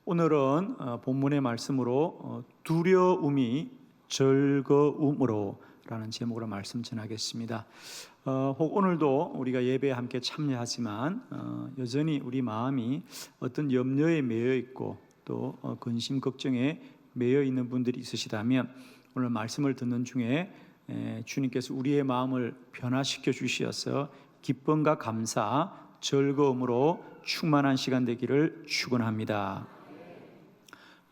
오늘은 본문의 말씀으로 두려움이 즐거움으로 라는 제목으로 말씀 전하겠습니다. 혹 오늘도 우리가 예배에 함께 참여하지만 여전히 우리 마음이 어떤 염려에 매여 있고 또 근심 걱정에 매여 있는 분들이 있으시다면 오늘 말씀을 듣는 중에 주님께서 우리의 마음을 변화시켜 주시어서 기쁨과 감사, 즐거움으로 충만한 시간 되기를 축원합니다.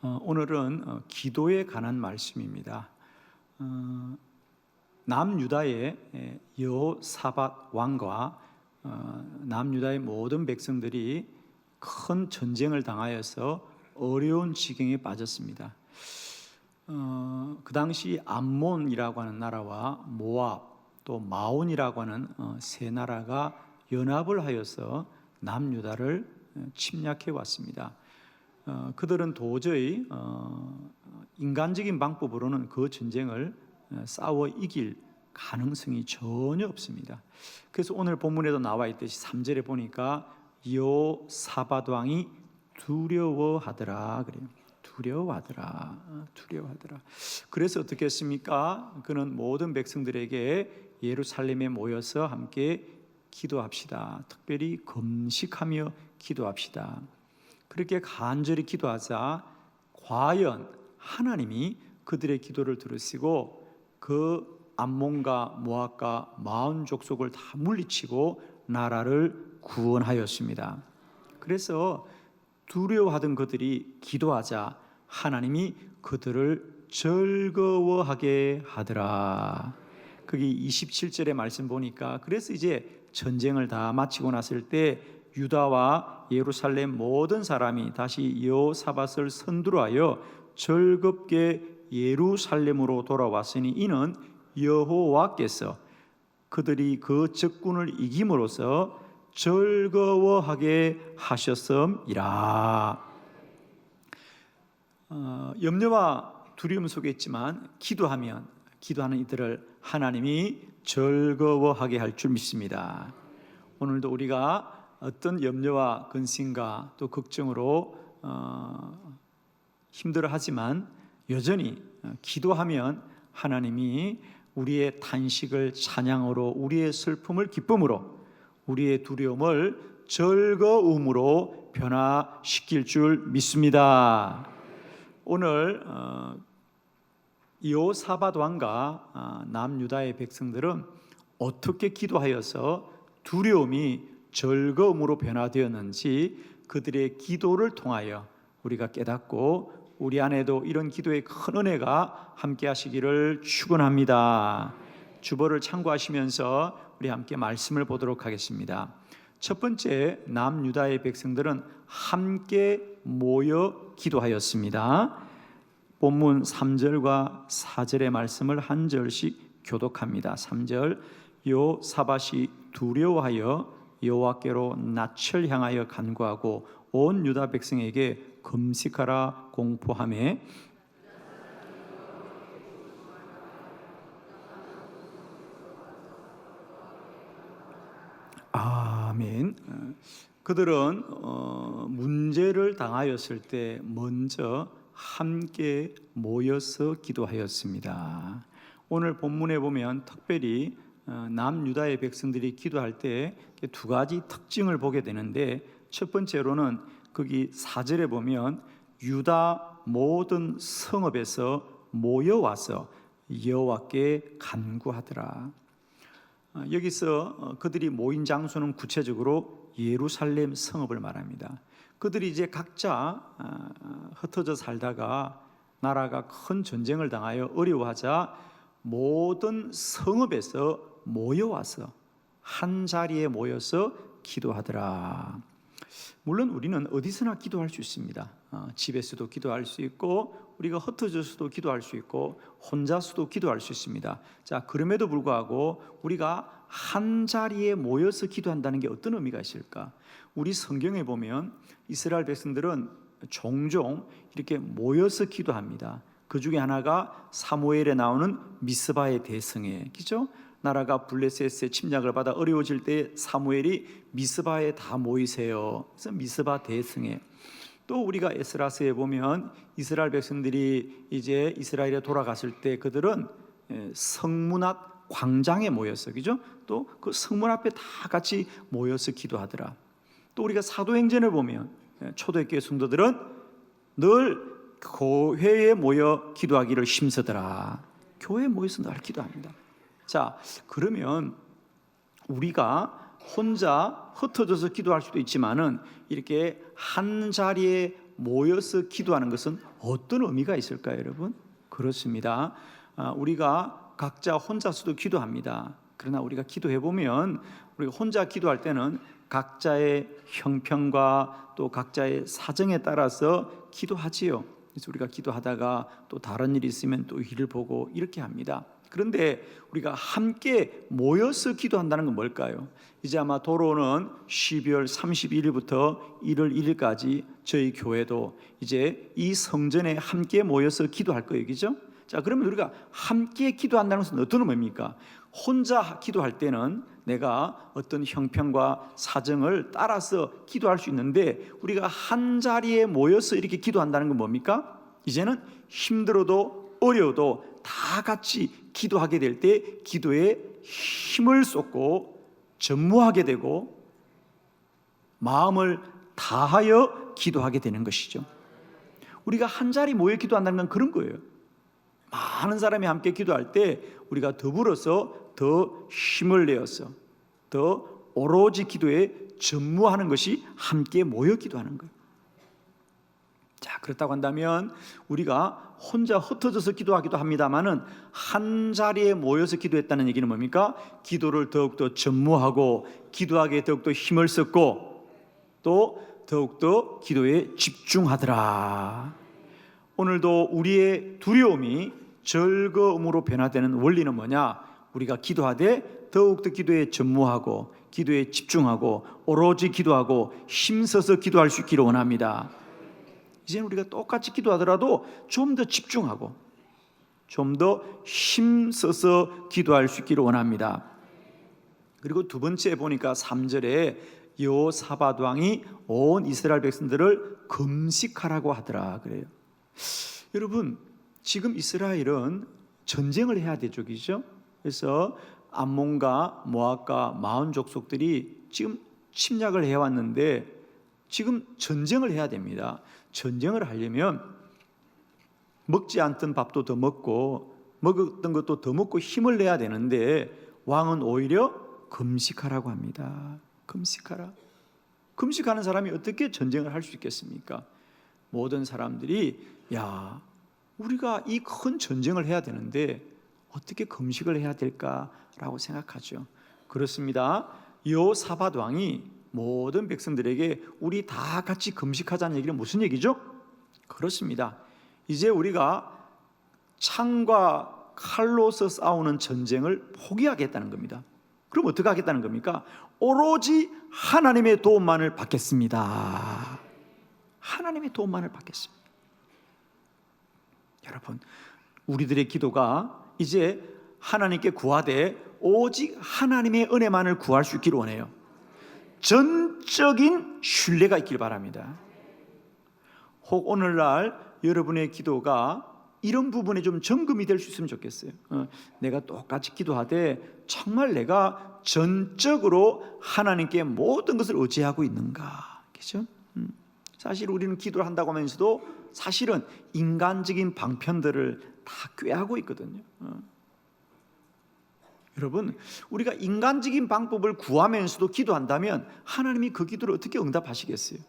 오늘은 기도에 관한 말씀입니다. 남유다의 여호사밧 왕과 남유다의 모든 백성들이 큰 전쟁을 당하여서 어려운 지경에 빠졌습니다. 그 당시 암몬이라고 하는 나라와 모압 또 마온이라고 하는 세 나라가 연합을 하여서 남유다를 침략해 왔습니다. 그들은 도저히 인간적인 방법으로는 그 전쟁을 싸워 이길 가능성이 전혀 없습니다. 그래서 오늘 본문에도 나와 있듯이 3절에 보니까 여호사밧 왕이 두려워하더라 그래요. 두려워하더라. 그래서 어떻게 했습니까? 그는 모든 백성들에게 예루살렘에 모여서 함께 기도합시다. 특별히 금식하며 기도합시다. 그렇게 간절히 기도하자 과연 하나님이 그들의 기도를 들으시고 그 암몬과 모압과 마온 족속을 다 물리치고 나라를 구원하였습니다. 그래서 두려워하던 그들이 기도하자 하나님이 그들을 즐거워하게 하더라. 거기 27절의 말씀 보니까 그래서 이제 전쟁을 다 마치고 났을 때 유다와 예루살렘 모든 사람이 다시 여호사밧을 선두로하여 즐겁게 예루살렘으로 돌아왔으니 이는 여호와께서 그들이 그 적군을 이김으로써 즐거워하게 하셨음이라. 염려와 두려움 속에 있지만 기도하는 이들을 하나님이 즐거워하게 할 줄 믿습니다. 오늘도 우리가 어떤 염려와 근심과 또 걱정으로 힘들어하지만 여전히 기도하면 하나님이 우리의 탄식을 찬양으로, 우리의 슬픔을 기쁨으로, 우리의 두려움을 즐거움으로 변화시킬 줄 믿습니다. 오늘 여호사밧 왕과 남유다의 백성들은 어떻게 기도하여서 두려움이 즐거움으로 변화되었는지 그들의 기도를 통하여 우리가 깨닫고 우리 안에도 이런 기도의 큰 은혜가 함께 하시기를 축원합니다. 주보를 참고하시면서 우리 함께 말씀을 보도록 하겠습니다. 첫 번째, 남유다의 백성들은 함께 모여 기도하였습니다. 본문 3절과 4절의 말씀을 한 절씩 교독합니다. 3절, 여호사밧이 두려워하여 여호와께로 낯을 향하여 간구하고 온 유다 백성에게 금식하라 공포하매 아멘. 그들은 문제를 당하였을 때 먼저 함께 모여서 기도하였습니다. 오늘 본문에 보면 특별히 남유다의 백성들이 기도할 때 두 가지 특징을 보게 되는데 첫 번째로는 거기 4절에 보면 유다 모든 성읍에서 모여와서 여호와께 간구하더라. 여기서 그들이 모인 장소는 구체적으로 예루살렘 성읍을 말합니다. 그들이 이제 각자 흩어져 살다가 나라가 큰 전쟁을 당하여 어려워하자 모든 성읍에서 모여와서 한 자리에 모여서 기도하더라. 물론 우리는 어디서나 기도할 수 있습니다. 집에서도 기도할 수 있고 우리가 흩어져서도 기도할 수 있고 혼자서도 기도할 수 있습니다. 자, 그럼에도 불구하고 우리가 한 자리에 모여서 기도한다는 게 어떤 의미가 있을까? 우리 성경에 보면 이스라엘 백성들은 종종 이렇게 모여서 기도합니다. 그 중에 하나가 사무엘에 나오는 미스바의 대성회, 그죠? 나라가 블레셋의 침략을 받아 어려워질 때 사무엘이 미스바에 다 모이세요. 그래서 미스바 대성회. 또 우리가 에스라서에 보면 이스라엘 백성들이 이제 이스라엘에 돌아갔을 때 그들은 성문 앞 광장에 모였어, 그죠? 또 그 성문 앞에 다 같이 모여서 기도하더라. 또 우리가 사도행전을 보면 초대교회 성도들은 늘 교회에 모여 기도하기를 힘쓰더라. 교회에 모여서 늘 기도합니다. 자, 그러면 우리가 혼자 흩어져서 기도할 수도 있지만은 이렇게 한 자리에 모여서 기도하는 것은 어떤 의미가 있을까요, 여러분? 그렇습니다. 우리가 각자 혼자서도 기도합니다. 그러나 우리가 기도해 보면 우리가 혼자 기도할 때는 각자의 형편과 또 각자의 사정에 따라서 기도하지요. 그래서 우리가 기도하다가 또 다른 일이 있으면 또 일을 보고 이렇게 합니다. 그런데 우리가 함께 모여서 기도한다는 건 뭘까요? 이제 아마 도로는 12월 31일부터 1월 1일까지 저희 교회도 이제 이 성전에 함께 모여서 기도할 거예요, 그죠? 자, 그러면 우리가 함께 기도한다는 것은 어떤 의미입니까? 혼자 기도할 때는 내가 어떤 형편과 사정을 따라서 기도할 수 있는데 우리가 한 자리에 모여서 이렇게 기도한다는 건 뭡니까? 이제는 힘들어도 어려워도 다 같이 기도하게 될 때 기도에 힘을 쏟고 전무하게 되고 마음을 다하여 기도하게 되는 것이죠. 우리가 한 자리 모여 기도한다는 건 그런 거예요. 많은 사람이 함께 기도할 때 우리가 더불어서 더 힘을 내어서 더 오로지 기도에 전무하는 것이 함께 모여 기도하는 거예요. 자, 그렇다고 한다면 우리가 혼자 흩어져서 기도하기도 합니다만은 한 자리에 모여서 기도했다는 얘기는 뭡니까? 기도를 더욱더 전무하고 기도하기에 더욱더 힘을 썼고 또 더욱더 기도에 집중하더라. 오늘도 우리의 두려움이 즐거움으로 변화되는 원리는 뭐냐? 우리가 기도하되 더욱더 기도에 전무하고 기도에 집중하고 오로지 기도하고 힘써서 기도할 수 있기를 원합니다. 이제는 우리가 똑같이 기도하더라도 좀 더 집중하고 좀 더 힘써서 기도할 수 있기를 원합니다. 그리고 두 번째 보니까 3절에 여호사밧 왕이 온 이스라엘 백성들을 금식하라고 하더라 그래요. 여러분, 지금 이스라엘은 전쟁을 해야 되죠, 그죠? 그래서 암몬과 모압과 마온 족속들이 지금 침략을 해왔는데 지금 전쟁을 해야 됩니다. 전쟁을 하려면 먹지 않던 밥도 더 먹고 먹었던 것도 더 먹고 힘을 내야 되는데 왕은 오히려 금식하라고 합니다. 금식하라. 금식하는 사람이 어떻게 전쟁을 할 수 있겠습니까? 모든 사람들이 야, 우리가 이 큰 전쟁을 해야 되는데 어떻게 금식을 해야 될까라고 생각하죠. 그렇습니다. 여호사밧 왕이 모든 백성들에게 우리 다 같이 금식하자는 얘기는 무슨 얘기죠? 그렇습니다. 이제 우리가 창과 칼로서 싸우는 전쟁을 포기하겠다는 겁니다. 그럼 어떻게 하겠다는 겁니까? 오로지 하나님의 도움만을 받겠습니다. 하나님의 도움만을 받겠습니다. 여러분, 우리들의 기도가 이제 하나님께 구하되 오직 하나님의 은혜만을 구할 수 있기를 원해요. 전적인 신뢰가 있기를 바랍니다. 혹 오늘날 여러분의 기도가 이런 부분에 좀 점검이 될 수 있으면 좋겠어요. 내가 똑같이 기도하되 정말 내가 전적으로 하나님께 모든 것을 의지하고 있는가, 그렇죠? 사실 우리는 기도를 한다고 하면서도 사실은 인간적인 방편들을 다 꾀하고 있거든요. 여러분, 우리가 인간적인 방법을 구하면서도 기도한다면 하나님이 그 기도를 어떻게 응답하시겠어요?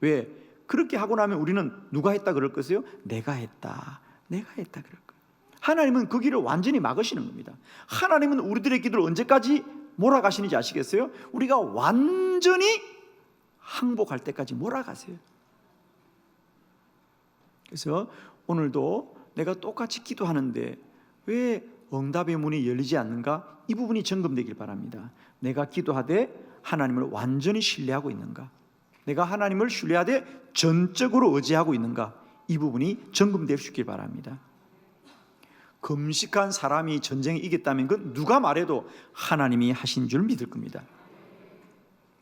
왜? 그렇게 하고 나면 우리는 누가 했다 그럴 것이요? 내가 했다 그럴 거예요. 하나님은 그 길을 완전히 막으시는 겁니다. 하나님은 우리들의 기도를 언제까지 몰아가시는지 아시겠어요? 우리가 완전히 항복할 때까지 몰아가세요. 그래서 오늘도 내가 똑같이 기도하는데 왜 응답의 문이 열리지 않는가? 이 부분이 점검되길 바랍니다. 내가 기도하되 하나님을 완전히 신뢰하고 있는가? 내가 하나님을 신뢰하되 전적으로 의지하고 있는가? 이 부분이 점검될 수 있길 바랍니다. 금식한 사람이 전쟁에 이겼다면 그건 누가 말해도 하나님이 하신 줄 믿을 겁니다.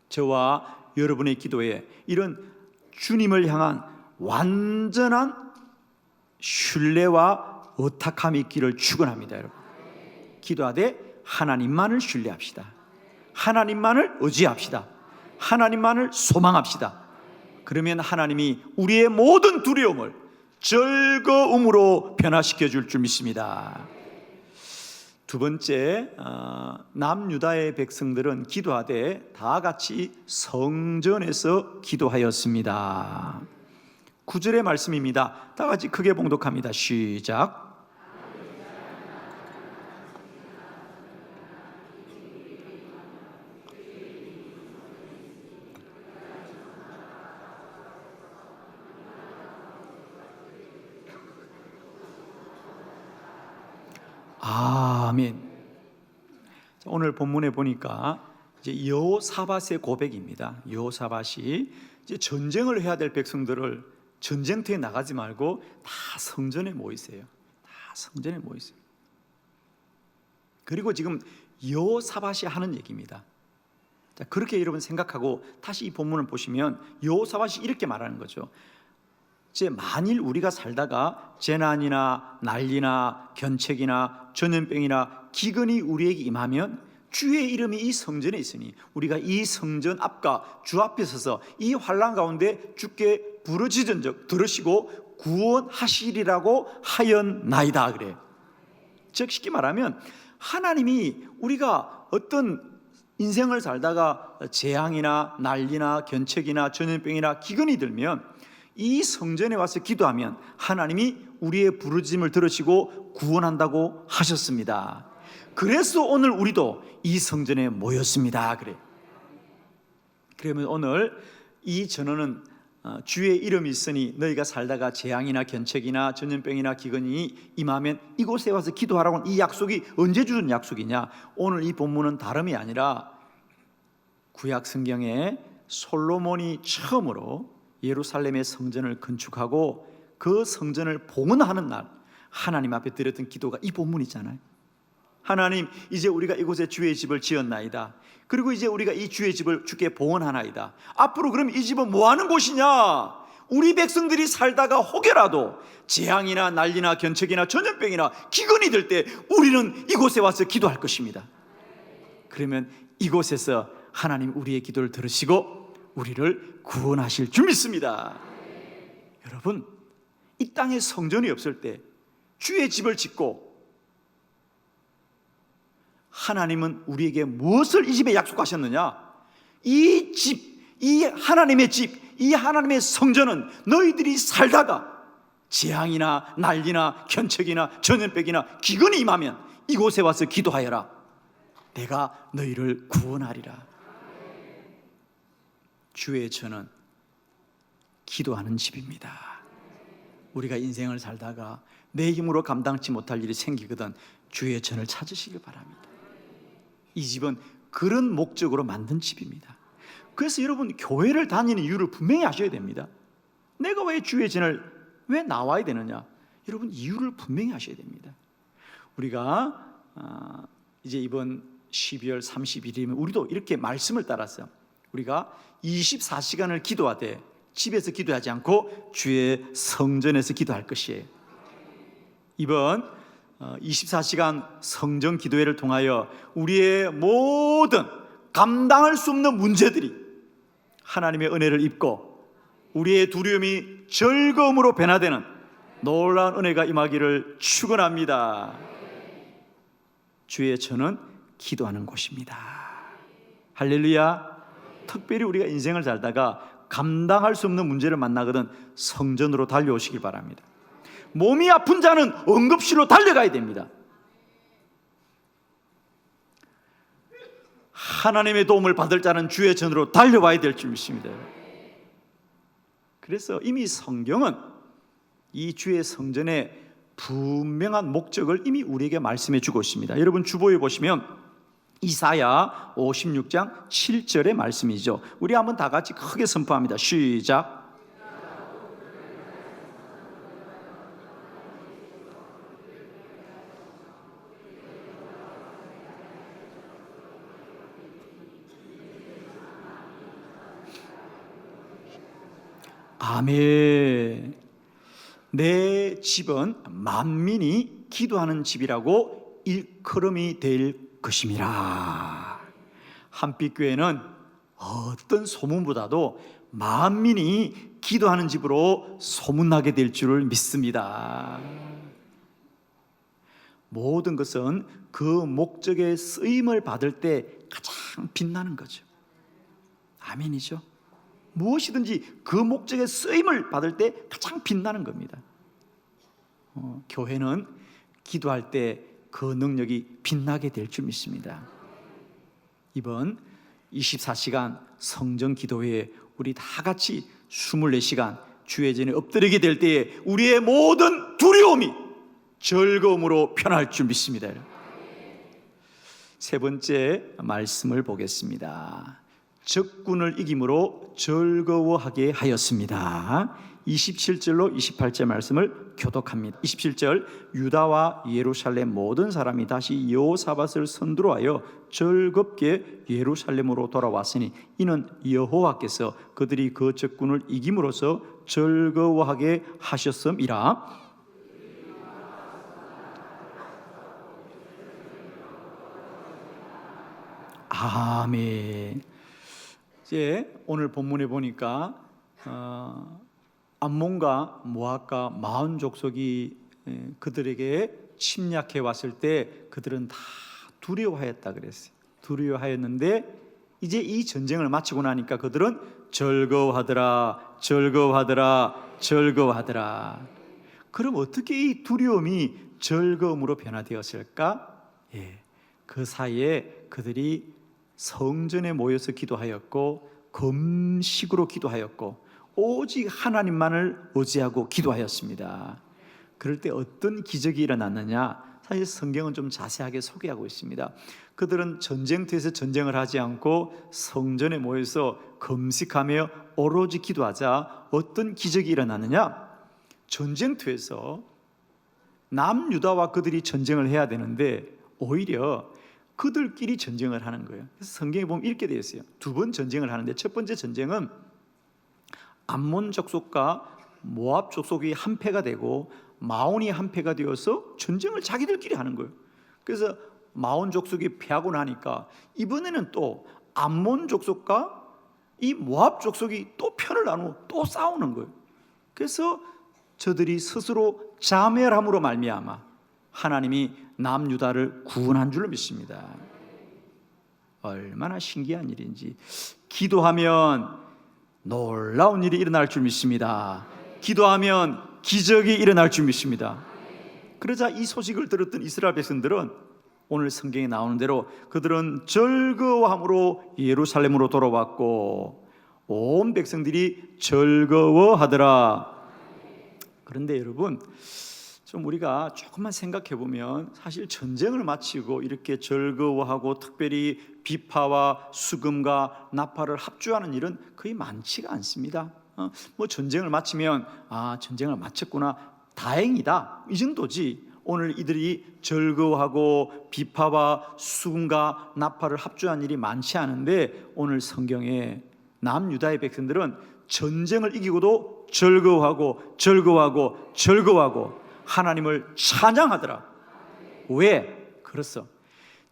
저와 여러분의 기도에 이런 주님을 향한 완전한 신뢰와 의탁함이 있기를 축원합니다. 여러분, 기도하되 하나님만을 신뢰합시다. 하나님만을 의지합시다. 하나님만을 소망합시다. 그러면 하나님이 우리의 모든 두려움을 즐거움으로 변화시켜 줄 줄 믿습니다. 두 번째, 남유다의 백성들은 기도하되 다 같이 성전에서 기도하였습니다. 9절의 말씀입니다. 다 같이 크게 봉독합니다. 시작. 아멘. 오늘 본문에 보니까 이제 여호사밧의 고백입니다. 여호사밧이 이제 전쟁을 해야 될 백성들을 전쟁터에 나가지 말고 다 성전에 모이세요. 다 성전에 모이세요. 그리고 지금 여호사밧이 하는 얘기입니다. 자, 그렇게 여러분 생각하고 다시 이 본문을 보시면 여호사밧이 이렇게 말하는 거죠. 이제 만일 우리가 살다가 재난이나 난리나 견책이나 전염병이나 기근이 우리에게 임하면 주의 이름이 이 성전에 있으니 우리가 이 성전 앞과 주 앞에 서서 이 환난 가운데 주께 부르짖은즉 들으시고 구원하시리라고 하였나이다 그래. 즉 쉽게 말하면 하나님이 우리가 어떤 인생을 살다가 재앙이나 난리나 견책이나 전염병이나 기근이 들면 이 성전에 와서 기도하면 하나님이 우리의 부르짖음을 들으시고 구원한다고 하셨습니다. 그래서 오늘 우리도 이 성전에 모였습니다. 그래. 그러면 오늘 이 전언은 주의 이름이 있으니 너희가 살다가 재앙이나 견책이나 전염병이나 기근이 임하면 이곳에 와서 기도하라고 하는 이 약속이 언제 주는 약속이냐? 오늘 이 본문은 다름이 아니라 구약 성경에 솔로몬이 처음으로 예루살렘의 성전을 건축하고 그 성전을 봉헌하는 날 하나님 앞에 드렸던 기도가 이 본문이잖아요. 하나님, 이제 우리가 이곳에 주의 집을 지었나이다. 그리고 이제 우리가 이 주의 집을 주께 봉헌하나이다. 앞으로 그럼 이 집은 뭐 하는 곳이냐? 우리 백성들이 살다가 혹여라도 재앙이나 난리나 견책이나 전염병이나 기근이 들 때 우리는 이곳에 와서 기도할 것입니다. 그러면 이곳에서 하나님 우리의 기도를 들으시고 우리를 구원하실 줄 믿습니다. 여러분, 이 땅에 성전이 없을 때 주의 집을 짓고 하나님은 우리에게 무엇을 이 집에 약속하셨느냐? 이 집, 이 하나님의 집, 이 하나님의 성전은 너희들이 살다가 재앙이나 난리나 견책이나 전염병이나 기근이 임하면 이곳에 와서 기도하여라. 내가 너희를 구원하리라. 주의 전은 기도하는 집입니다. 우리가 인생을 살다가 내 힘으로 감당치 못할 일이 생기거든 주의 전을 찾으시길 바랍니다. 이 집은 그런 목적으로 만든 집입니다. 그래서 여러분, 교회를 다니는 이유를 분명히 아셔야 됩니다. 내가 왜 주의 전을 왜 나와야 되느냐? 여러분, 이유를 분명히 아셔야 됩니다. 우리가 이제 이번 12월 30일이면 우리도 이렇게 말씀을 따라서 우리가 24시간을 기도하되 집에서 기도하지 않고 주의 성전에서 기도할 것이에요. 이번 24시간 성전 기도회를 통하여 우리의 모든 감당할 수 없는 문제들이 하나님의 은혜를 입고 우리의 두려움이 즐거움으로 변화되는 놀라운 은혜가 임하기를 축원합니다. 주의 전은 기도하는 곳입니다. 할렐루야. 특별히 우리가 인생을 살다가 감당할 수 없는 문제를 만나거든 성전으로 달려오시길 바랍니다. 몸이 아픈 자는 응급실로 달려가야 됩니다. 하나님의 도움을 받을 자는 주의 전으로 달려와야 될 줄 믿습니다. 그래서 이미 성경은 이 주의 성전의 분명한 목적을 이미 우리에게 말씀해 주고 있습니다. 여러분, 주보에 보시면 이사야 56장 7절의 말씀이죠. 우리 한번 다 같이 크게 선포합니다. 시작. 아멘. 내 집은 만민이 기도하는 집이라고 일컬음이 될 것임이라. 한빛교회는 어떤 소문보다도 만민이 기도하는 집으로 소문나게 될 줄을 믿습니다. 모든 것은 그 목적의 쓰임을 받을 때 가장 빛나는 거죠. 아멘이죠. 무엇이든지 그 목적의 쓰임을 받을 때 가장 빛나는 겁니다. 교회는 기도할 때 그 능력이 빛나게 될 줄 믿습니다. 이번 24시간 성전 기도회에 우리 다 같이 24시간 주의 전에 엎드리게 될 때에 우리의 모든 두려움이 즐거움으로 변할 줄 믿습니다. 세 번째 말씀을 보겠습니다. 적군을 이김으로 즐거워하게 하였습니다. 27절로 28절 말씀을 교독합니다. 27절, 유다와 예루살렘 모든 사람이 다시 여호사밧을 선두로 하여 즐겁게 예루살렘으로 돌아왔으니 이는 여호와께서 그들이 그 적군을 이김으로써 즐거워하게 하셨음이라. 아멘. 이제 오늘 본문에 보니까 암몬과 모압과 마온 족속이 그들에게 침략해 왔을 때 그들은 다 두려워하였다 그랬어요. 두려워하였는데 이제 이 전쟁을 마치고 나니까 그들은 즐거워하더라, 즐거워하더라, 즐거워하더라. 그럼 어떻게 이 두려움이 즐거움으로 변화되었을까? 그 사이에 그들이 성전에 모여서 기도하였고 금식으로 기도하였고 오직 하나님만을 의지하고 기도하였습니다. 그럴 때 어떤 기적이 일어났느냐? 사실 성경은 좀 자세하게 소개하고 있습니다. 그들은 전쟁터에서 전쟁을 하지 않고 성전에 모여서 금식하며 오로지 기도하자 어떤 기적이 일어났느냐? 전쟁터에서 남유다와 그들이 전쟁을 해야 되는데 오히려 그들끼리 전쟁을 하는 거예요. 그래서 성경에 보면 이렇게 되어 있어요. 두 번 전쟁을 하는데 첫 번째 전쟁은 암몬 족속과 모압 족속이 한패가 되고 마온이 한패가 되어서 전쟁을 자기들끼리 하는 거예요. 그래서 마온 족속이 패하고 나니까 이번에는 또 암몬 족속과 이 모압 족속이 또 편을 나누고 또 싸우는 거예요. 그래서 저들이 스스로 자멸함으로 말미암아 하나님이 남유다를 구원한 줄로 믿습니다. 얼마나 신기한 일인지. 기도하면 놀라운 일이 일어날 줄 믿습니다. 기도하면 기적이 일어날 줄 믿습니다. 그러자 이 소식을 들었던 이스라엘 백성들은 오늘 성경에 나오는 대로 그들은 즐거워함으로 예루살렘으로 돌아왔고 온 백성들이 즐거워하더라. 그런데 여러분, 좀 우리가 조금만 생각해 보면 사실 전쟁을 마치고 이렇게 즐거워하고 특별히 비파와 수금과 나팔을 합주하는 일은 거의 많지가 않습니다. 뭐 전쟁을 마치면 전쟁을 마쳤구나, 다행이다, 이 정도지. 오늘 이들이 즐거워하고 비파와 수금과 나팔을 합주한 일이 많지 않은데 오늘 성경에 남유다의 백성들은 전쟁을 이기고도 즐거워하고 즐거워하고 즐거워하고 하나님을 찬양하더라. 왜? 그렇소.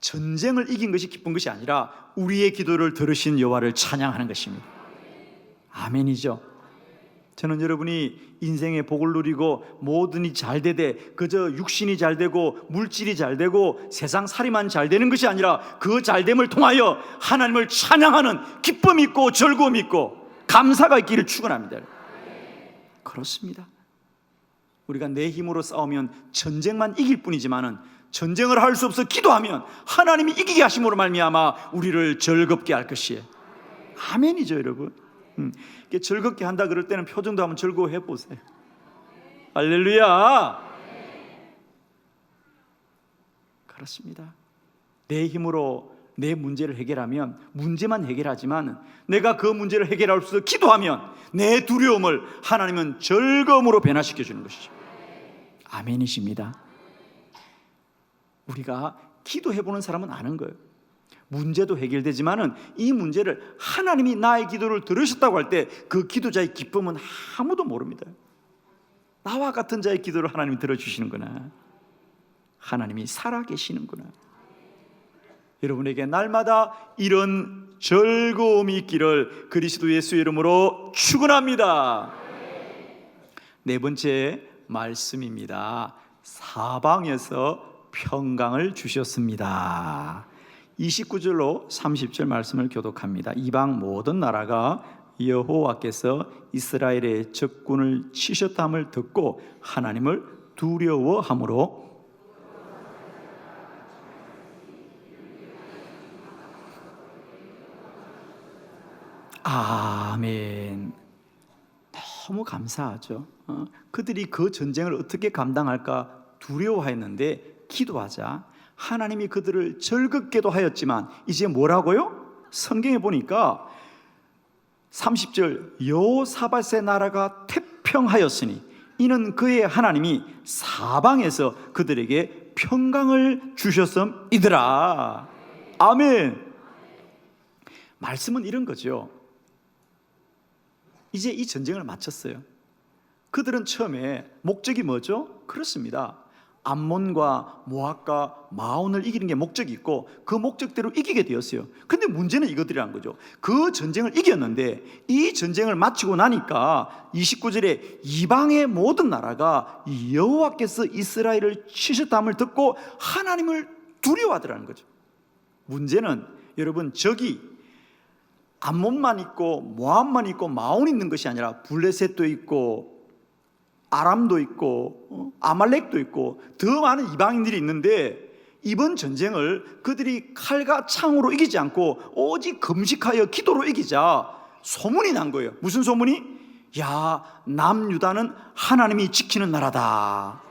전쟁을 이긴 것이 기쁜 것이 아니라 우리의 기도를 들으신 여호와를 찬양하는 것입니다. 아멘이죠. 저는 여러분이 인생의 복을 누리고 모든 일이 잘 되되 그저 육신이 잘 되고 물질이 잘 되고 세상 살이만 잘 되는 것이 아니라 그 잘됨을 통하여 하나님을 찬양하는 기쁨이 있고 즐거움이 있고 감사가 있기를 축원합니다. 그렇습니다. 우리가 내 힘으로 싸우면 전쟁만 이길 뿐이지만은 전쟁을 할 수 없어 기도하면 하나님이 이기게 하심으로 말미암아 우리를 즐겁게 할 것이에요. 아멘이죠, 여러분. 즐겁게 한다 그럴 때는 표정도 한번 즐거워해 보세요. 할렐루야. 그렇습니다. 내 힘으로 내 문제를 해결하면 문제만 해결하지만 내가 그 문제를 해결할 수 없어 기도하면 내 두려움을 하나님은 즐거움으로 변화시켜 주는 것이죠. 아멘이십니다. 우리가 기도해보는 사람은 아는 거예요. 문제도 해결되지만은 이 문제를 하나님이 나의 기도를 들으셨다고 할 때 그 기도자의 기쁨은 아무도 모릅니다. 나와 같은 자의 기도를 하나님이 들어주시는구나. 하나님이 살아계시는구나. 여러분에게 날마다 이런 즐거움이 있기를 그리스도 예수의 이름으로 축원합니다. 네 번째 말씀입니다. 사방에서 평강을 주셨습니다. 29절로 30절 말씀을 교독합니다. 이방 모든 나라가 여호와께서 이스라엘의 적군을 치셨다함을 듣고 하나님을 두려워함으로 아멘. 너무 감사하죠. 그들이 그 전쟁을 어떻게 감당할까 두려워했는데 기도하자 하나님이 그들을 즐겁게도 하였지만 이제 뭐라고요? 성경에 보니까 30절 여호사밧의 나라가 태평하였으니 이는 그의 하나님이 사방에서 그들에게 평강을 주셨음이더라. 아멘. 말씀은 이런 거죠. 이제 이 전쟁을 마쳤어요. 그들은 처음에 목적이 뭐죠? 그렇습니다. 암몬과 모압과 마온을 이기는 게 목적이 있고 그 목적대로 이기게 되었어요. 근데 문제는 이것들이란 거죠. 그 전쟁을 이겼는데 이 전쟁을 마치고 나니까 29절에 이방의 모든 나라가 여호와께서 이스라엘을 치셨다함을 듣고 하나님을 두려워하더라는 거죠. 문제는 여러분 적이 암몬만 있고 모압만 있고 마온 있는 것이 아니라 블레셋도 있고 아람도 있고 아말렉도 있고 더 많은 이방인들이 있는데 이번 전쟁을 그들이 칼과 창으로 이기지 않고 오직 금식하여 기도로 이기자 소문이 난 거예요. 무슨 소문이? 야, 남유다는 하나님이 지키는 나라다.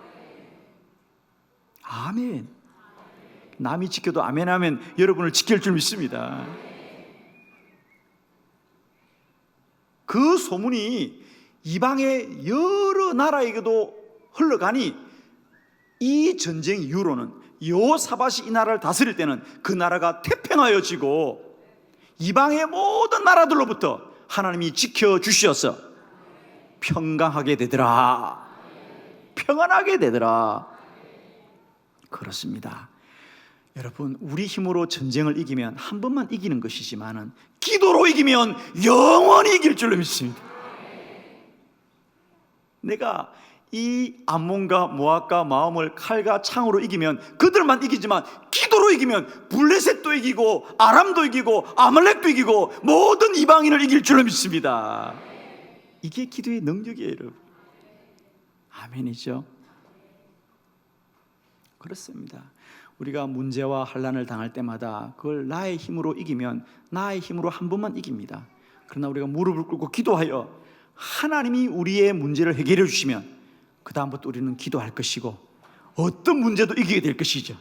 아멘. 남이 지켜도 아멘 하면 여러분을 지킬 줄 믿습니다. 그 소문이 이방의 여러 나라에게도 흘러가니 이 전쟁 이후로는 여호사밧이 이 나라를 다스릴 때는 그 나라가 태평하여지고 이방의 모든 나라들로부터 하나님이 지켜주셔서 평강하게 되더라. 평안하게 되더라. 그렇습니다. 여러분, 우리 힘으로 전쟁을 이기면 한 번만 이기는 것이지만은 기도로 이기면 영원히 이길 줄로 믿습니다. 내가 이 암몬과 모압과 마음을 칼과 창으로 이기면 그들만 이기지만 기도로 이기면 블레셋도 이기고 아람도 이기고 아말렉도 이기고 모든 이방인을 이길 줄로 믿습니다. 이게 기도의 능력이에요, 여러분. 아멘이죠. 그렇습니다. 우리가 문제와 환난을 당할 때마다 그걸 나의 힘으로 이기면 나의 힘으로 한 번만 이깁니다. 그러나 우리가 무릎을 꿇고 기도하여 하나님이 우리의 문제를 해결해 주시면 그 다음부터 우리는 기도할 것이고 어떤 문제도 이기게 될 것이죠.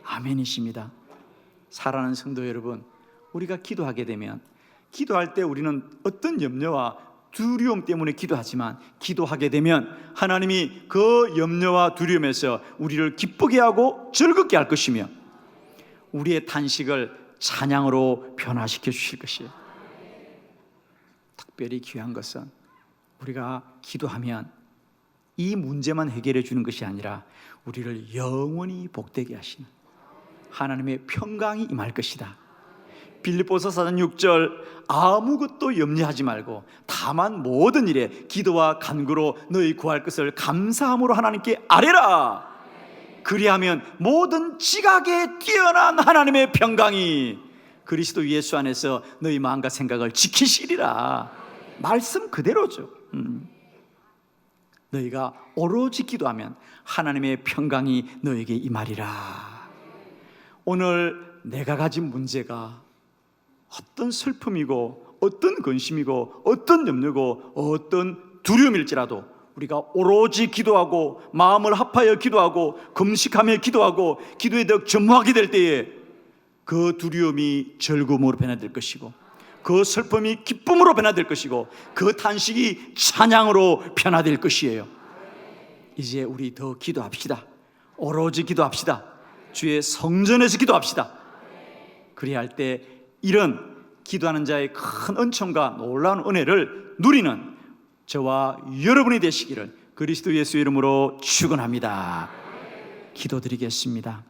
아멘이십니다. 사랑하는 성도 여러분, 우리가 기도하게 되면 기도할 때 우리는 어떤 염려와 두려움 때문에 기도하지만 기도하게 되면 하나님이 그 염려와 두려움에서 우리를 기쁘게 하고 즐겁게 할 것이며 우리의 탄식을 찬양으로 변화시켜 주실 것이에요. 특별히 귀한 것은 우리가 기도하면 이 문제만 해결해 주는 것이 아니라 우리를 영원히 복되게 하시는 하나님의 평강이 임할 것이다. 빌립보서 4장 6절 아무것도 염려하지 말고 다만 모든 일에 기도와 간구로 너희 구할 것을 감사함으로 하나님께 아뢰라. 그리하면 모든 지각에 뛰어난 하나님의 평강이 그리스도 예수 안에서 너희 마음과 생각을 지키시리라. 말씀 그대로죠. 너희가 오로지 기도하면 하나님의 평강이 너에게 임하리라. 오늘 내가 가진 문제가 어떤 슬픔이고 어떤 근심이고 어떤 염려고 어떤 두려움일지라도 우리가 오로지 기도하고 마음을 합하여 기도하고 금식하며 기도하고 기도에 더욱 전무하게 될 때에 그 두려움이 즐거움으로 변화될 것이고 그 슬픔이 기쁨으로 변화될 것이고 그 탄식이 찬양으로 변화될 것이에요. 이제 우리 더 기도합시다. 오로지 기도합시다. 주의 성전에서 기도합시다. 그래야 할 때 이런 기도하는 자의 큰 은총과 놀라운 은혜를 누리는 저와 여러분이 되시기를 그리스도 예수 이름으로 축원합니다. 기도드리겠습니다.